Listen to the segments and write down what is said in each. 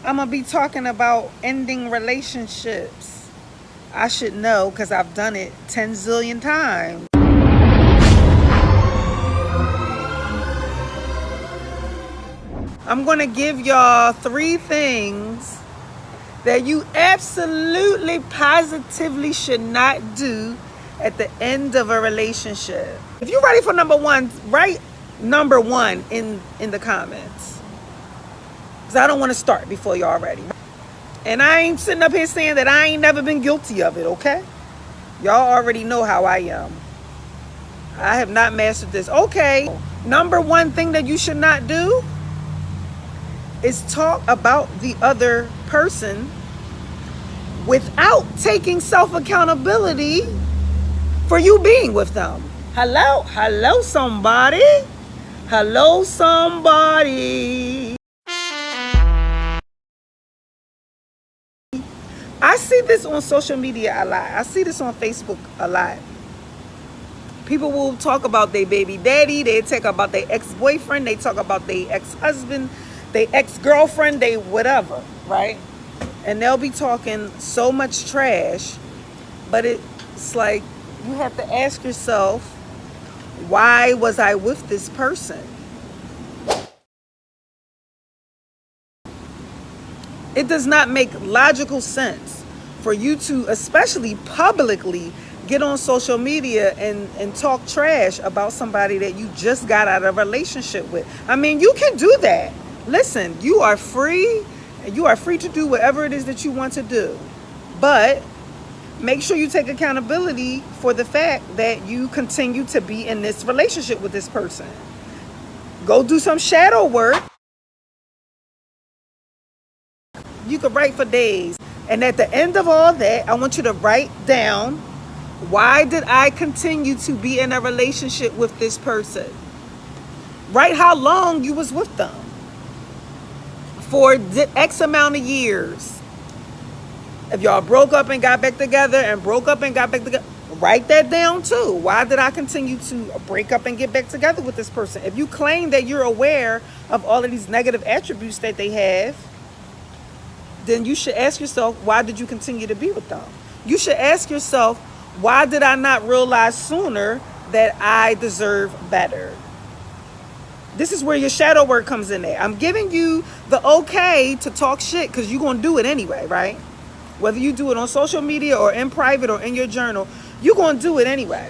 I'm going to be talking about ending relationships. I should know because I've done it 10 zillion times. I'm going to give y'all 3 things that you absolutely positively should not do at the end of a relationship. If you're ready for number 1, write number 1 in the comments. Because I don't want to start before y'all ready. And I ain't sitting up here saying that I ain't never been guilty of it, okay? Y'all already know how I am. I have not mastered this. Okay, number 1 thing that you should not do is talk about the other person without taking self-accountability for you being with them. Hello somebody. Hello somebody. I see this on social media a lot. I see this on Facebook a lot. People will talk about their baby daddy. They talk about their ex-boyfriend. They talk about their ex-husband, their ex-girlfriend, they whatever, right? And they'll be talking so much trash, but it's like you have to ask yourself, why was I with this person? It does not make logical sense for you to, especially publicly, get on social media and talk trash about somebody that you just got out of a relationship with. I mean, you can do that. Listen, you are free, and you are free to do whatever it is that you want to do. But make sure you take accountability for the fact that you continue to be in this relationship with this person. Go do some shadow work. You could write for days. And at the end of all that, I want you to write down, why did I continue to be in a relationship with this person? Write how long you was with them. For X amount of years. If y'all broke up and got back together and broke up and got back together, write that down too. Why did I continue to break up and get back together with this person? If you claim that you're aware of all of these negative attributes that they have, then you should ask yourself, why did you continue to be with them? You should ask yourself, why did I not realize sooner that I deserve better? This is where your shadow work comes in there. I'm giving you the okay to talk shit because you're going to do it anyway, right? Whether you do it on social media or in private or in your journal, you're going to do it anyway.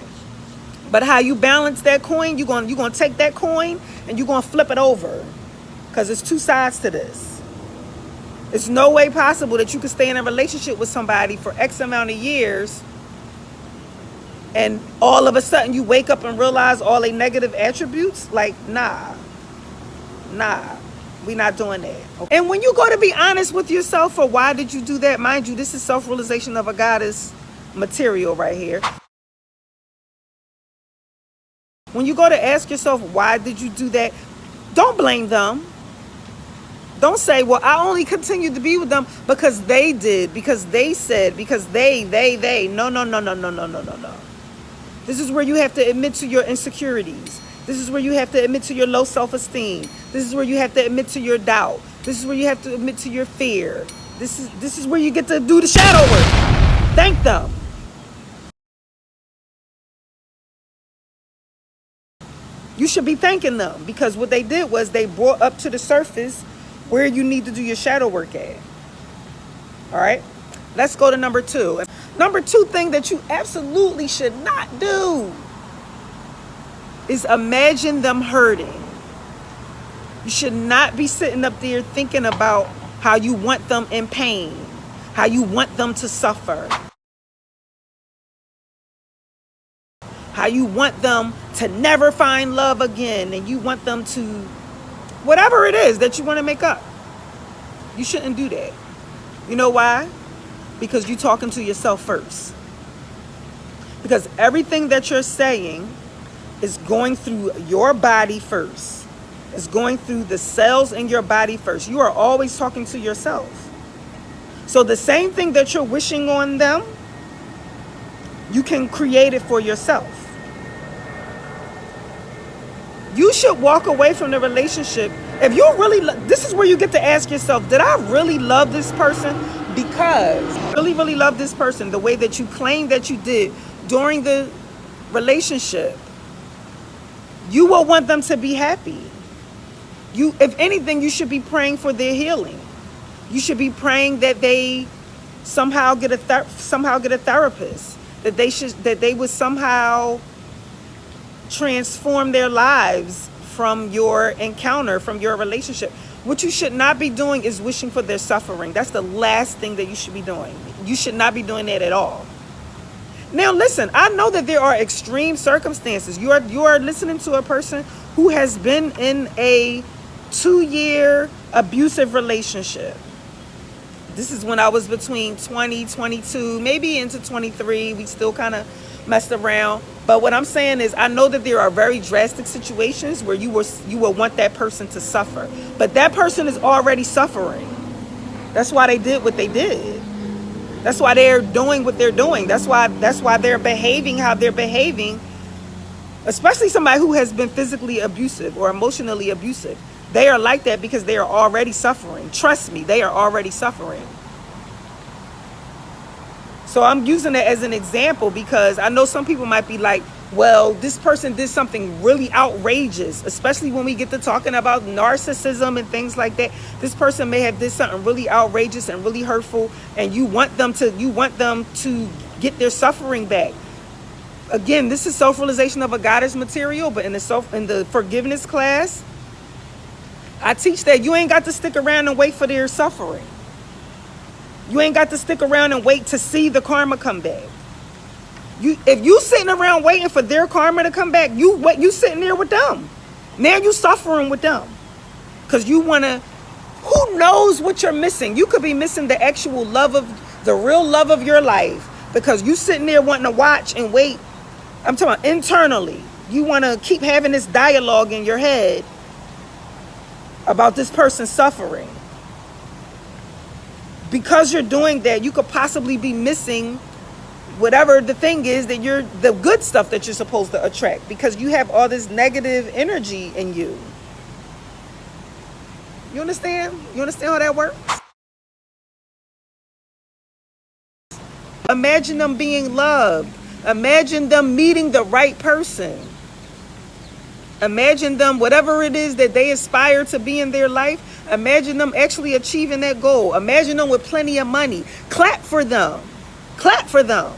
But how you balance that coin, you're going to take that coin and you're going to flip it over, because there's 2 sides to this. It's no way possible that you could stay in a relationship with somebody for X amount of years and all of a sudden you wake up and realize all their negative attributes. Like, nah, we not doing that. Okay? And when you go to be honest with yourself for why did you do that, mind you, this is self-realization of a goddess material right here. When you go to ask yourself, why did you do that? Don't blame them. Don't say, well, I only continued to be with them because they did, because they said, because they. No. This is where you have to admit to your insecurities. This is where you have to admit to your low self-esteem. This is where you have to admit to your doubt. This is where you have to admit to your fear. This is where you get to do the shadow work. Thank them. You should be thanking them, because what they did was they brought up to the surface where you need to do your shadow work at. All right, let's go to number 2. Number 2 thing that you absolutely should not do is imagine them hurting. You should not be sitting up there thinking about how you want them in pain, how you want them to suffer, how you want them to never find love again, and you want them to, whatever it is that you want to make up. You shouldn't do that. You know why? Because you're talking to yourself first. Because everything that you're saying is going through your body first. It's going through the cells in your body first. You are always talking to yourself. So the same thing that you're wishing on them, you can create it for yourself. You should walk away from the relationship If you really, this is where you get to ask yourself, did I really love this person? Because really, really love this person the way that you claim that you did during the relationship, you will want them to be happy. You, if anything, you should be praying for their healing. You should be praying that they somehow get a therapist, that they would somehow transform their lives from your encounter, from your relationship. What you should not be doing is wishing for their suffering. That's the last thing that you should be doing. You should not be doing that at all. Now listen, I know that there are extreme circumstances. You are listening to a person who has been in a 2-year abusive relationship. This is when I was between 20, 22, maybe into 23. We still kind of messed around. But what I'm saying is, I know that there are very drastic situations where you will want that person to suffer. But that person is already suffering. That's why they did what they did. That's why they're doing what they're doing. That's why they're behaving how they're behaving. Especially somebody who has been physically abusive or emotionally abusive. They are like that because they are already suffering. Trust me, they are already suffering. So I'm using it as an example because I know some people might be like, well, this person did something really outrageous, especially when we get to talking about narcissism and things like that. This person may have did something really outrageous and really hurtful, and you want them to get their suffering back. Again, this is self-realization of a goddess material, but in the forgiveness class, I teach that you ain't got to stick around and wait for their suffering. You ain't got to stick around and wait to see the karma come back. If you sitting around waiting for their karma to come back, you sitting there with them. Now you suffering with them. Because you want to, who knows what you're missing? You could be missing the real love of your life. Because you sitting there wanting to watch and wait. I'm talking about internally. You want to keep having this dialogue in your head about this person suffering. Because you're doing that, you could possibly be missing whatever the thing is that the good stuff that you're supposed to attract, because you have all this negative energy in you. You understand? You understand how that works? Imagine them being loved. Imagine them meeting the right person. Imagine them, whatever it is that they aspire to be in their life, imagine them actually achieving that goal. Imagine them with plenty of money. Clap for them. Clap for them.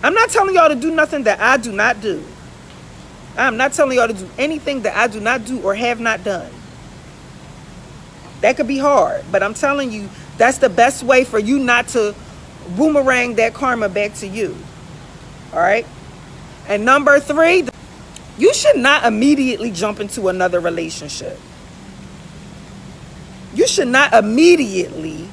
I'm not telling y'all to do nothing that I do not do. I'm not telling y'all to do anything that I do not do or have not done. That could be hard, but I'm telling you, that's the best way for you not to boomerang that karma back to you. All right? And number 3, you should not immediately jump into another relationship. You should not immediately,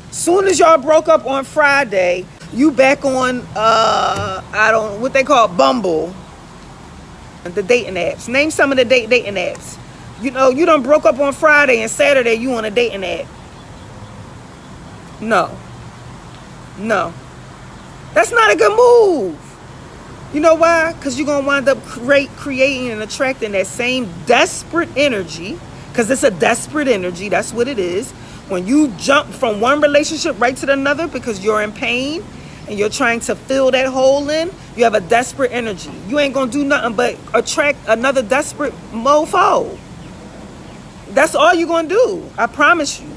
soon as y'all broke up on Friday, you back on, what they call Bumble, the dating apps. Name some of the dating apps. You know, you done broke up on Friday and Saturday you on a dating app. No. That's not a good move. You know why? Because you're going to wind up creating and attracting that same desperate energy, because it's a desperate energy. That's what it is. When you jump from one relationship right to another because you're in pain and you're trying to fill that hole in, you have a desperate energy. You ain't going to do nothing but attract another desperate mofo. That's all you're going to do. I promise you.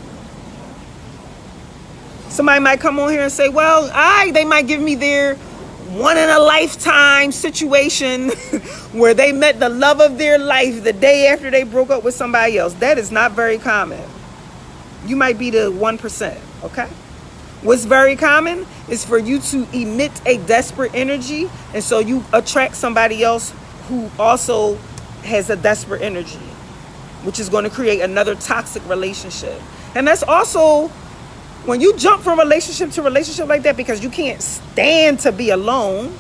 Somebody might come on here and say, well, they might give me their one in a lifetime situation where they met the love of their life the day after they broke up with somebody else. That is not very common. You might be the 1%, okay? What's very common is for you to emit a desperate energy, and so you attract somebody else who also has a desperate energy, which is going to create another toxic relationship. And that's also, when you jump from relationship to relationship like that because you can't stand to be alone,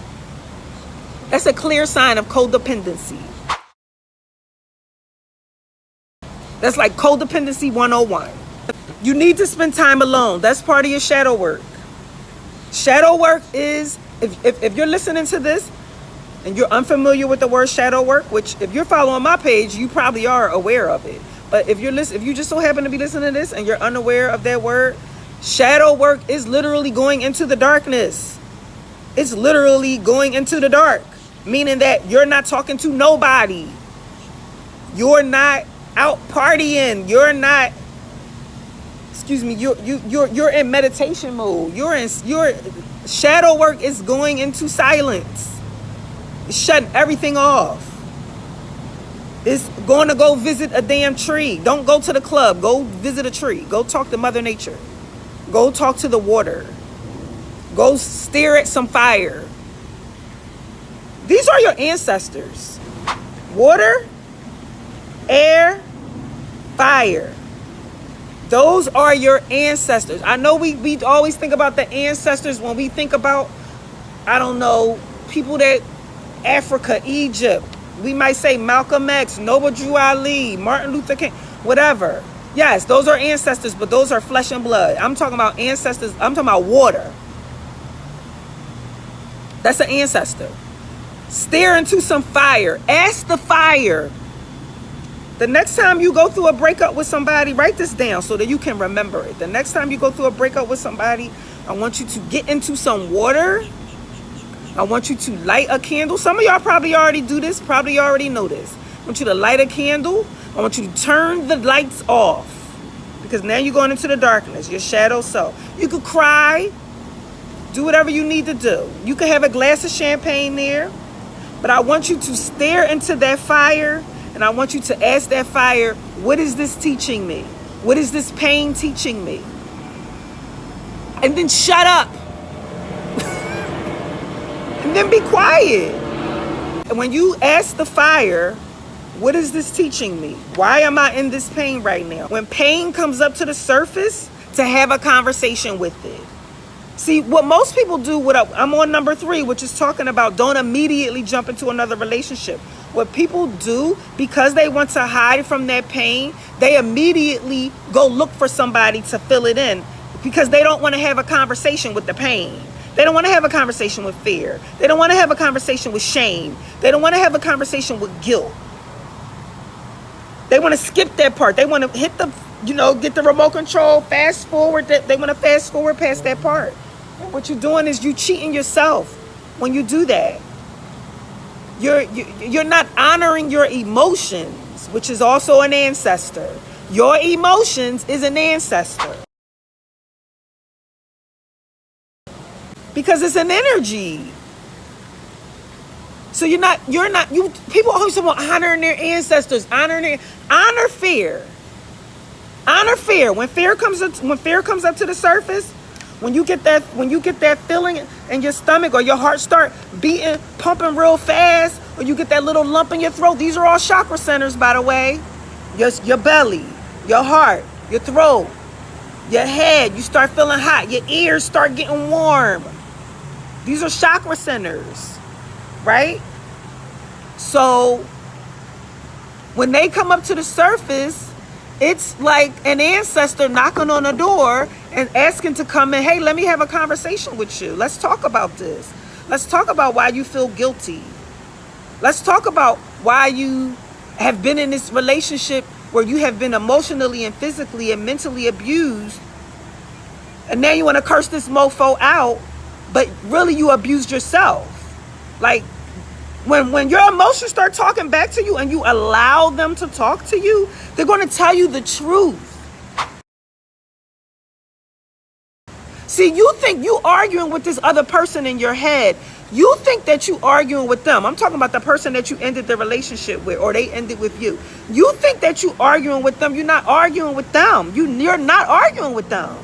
that's a clear sign of codependency. That's like codependency 101. You need to spend time alone. That's part of your shadow work. Shadow work is, if you're listening to this, and you're unfamiliar with the word shadow work, which if you're following my page, you probably are aware of it. But if you just so happen to be listening to this and you're unaware of that word, shadow work is literally going into the darkness. It's literally going into the dark, meaning that you're not talking to nobody. You're not out partying. You're not, you're in meditation mode. Your shadow work is going into silence. It's shutting everything off. It's going to go visit a damn tree. Don't go to the club. Go visit a tree. Go talk to Mother Nature. Go talk to the water. Go stare at some fire. These are your ancestors. Water, air, fire. Those are your ancestors. I know we always think about the ancestors when we think about, I don't know, people that Africa, Egypt. We might say Malcolm X, Noble Drew Ali, Martin Luther King, whatever. Yes, those are ancestors, but those are flesh and blood. I'm talking about ancestors. I'm talking about water. That's an ancestor. Stare into some fire. Ask the fire. The next time you go through a breakup with somebody, write this down so that you can remember it. The next time you go through a breakup with somebody, I want you to get into some water. I want you to light a candle. Some of y'all probably already do this, probably already know this. I want you to light a candle. I want you to turn the lights off because now you're going into the darkness, your shadow self. You could cry, do whatever you need to do. You could have a glass of champagne there, but I want you to stare into that fire and I want you to ask that fire, what is this teaching me? What is this pain teaching me? And then shut up. And then be quiet. And when you ask the fire, what is this teaching me? Why am I in this pain right now? When pain comes up to the surface, to have a conversation with it. See, what most people do, I'm on number 3, which is talking about don't immediately jump into another relationship. What people do, because they want to hide from that pain, they immediately go look for somebody to fill it in because they don't want to have a conversation with the pain. They don't want to have a conversation with fear. They don't want to have a conversation with shame. They don't want to have a conversation with guilt. They want to skip that part. They want to hit get the remote control, fast forward. They want to fast forward past that part. And what you're doing is you cheating yourself when you do that. You're not honoring your emotions, which is also an ancestor. Your emotions is an ancestor. Because it's an energy. So people always talk about honoring their ancestors, honor fear. Honor fear. When fear comes up to the surface, when you get that feeling in your stomach or your heart start beating, pumping real fast, or you get that little lump in your throat, these are all chakra centers, by the way. Your belly, your heart, your throat, your head, you start feeling hot, your ears start getting warm. These are chakra centers, right? So when they come up to the surface, it's like an ancestor knocking on a door and asking to come in. Hey, let me have a conversation with you. Let's talk about this. Let's talk about why you feel guilty. Let's talk about why you have been in this relationship where you have been emotionally and physically and mentally abused. And now you want to curse this mofo out. But really, you abused yourself. Like, when your emotions start talking back to you and you allow them to talk to you, they're going to tell you the truth. See, you think you arguing with this other person in your head. You think that you arguing with them. I'm talking about the person that you ended the relationship with or they ended with you. You think that you arguing with them. You're not arguing with them. You're not arguing with them.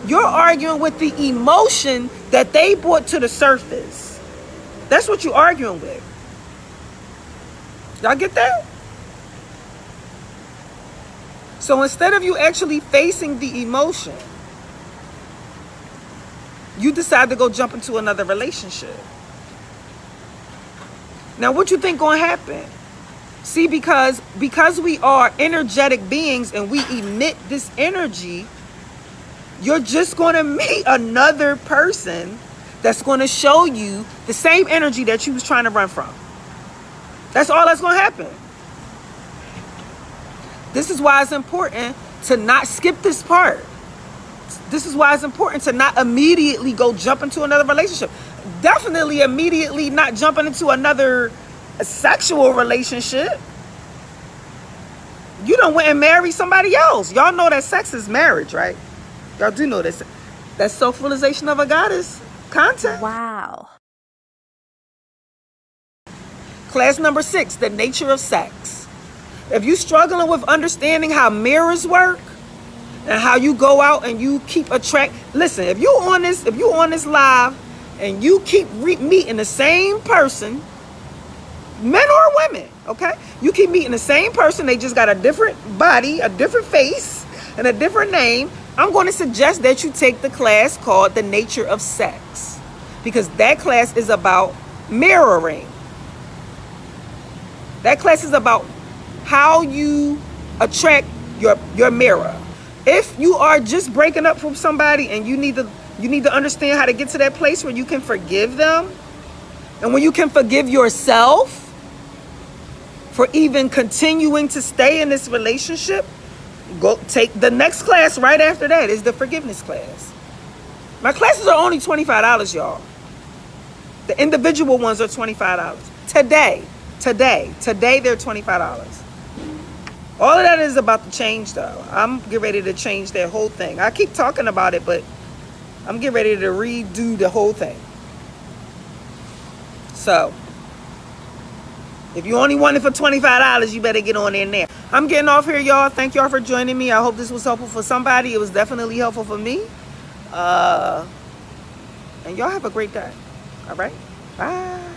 You're arguing with the emotion that they brought to the surface. That's what you're arguing with. Y'all get that? So instead of you actually facing the emotion, you decide to go jump into another relationship. Now, what you think gonna happen? See, because we are energetic beings and we emit this energy, you're just going to meet another person that's going to show you the same energy that you was trying to run from. That's all that's going to happen. This is why it's important to not skip this part. This is why it's important to not immediately go jump into another relationship. Definitely immediately not jumping into another sexual relationship. You done went and married somebody else. Y'all know that sex is marriage, right? Y'all do know this. That's self-realization of a goddess content. Wow. Class number 6, the nature of sex. If you're struggling with understanding how mirrors work and how you go out and you keep listen, if you on this live and you keep meeting the same person, men or women, okay? You keep meeting the same person, they just got a different body, a different face, and a different name. I'm going to suggest that you take the class called The Nature of Sex, because that class is about mirroring. That class is about how you attract your mirror. If you are just breaking up from somebody and you need to understand how to get to that place where you can forgive them and when you can forgive yourself for even continuing to stay in this relationship, go take the next class right after that is the forgiveness class. My classes are only $25, y'all. The individual ones are $25. Today they're $25. All of that is about to change, though. I'm getting ready to change that whole thing. I keep talking about it, but I'm getting ready to redo the whole thing. So, if you only want it for $25, you better get on in there. I'm getting off here, y'all. Thank y'all for joining me. I hope this was helpful for somebody. It was definitely helpful for me. And y'all have a great day. All right? Bye.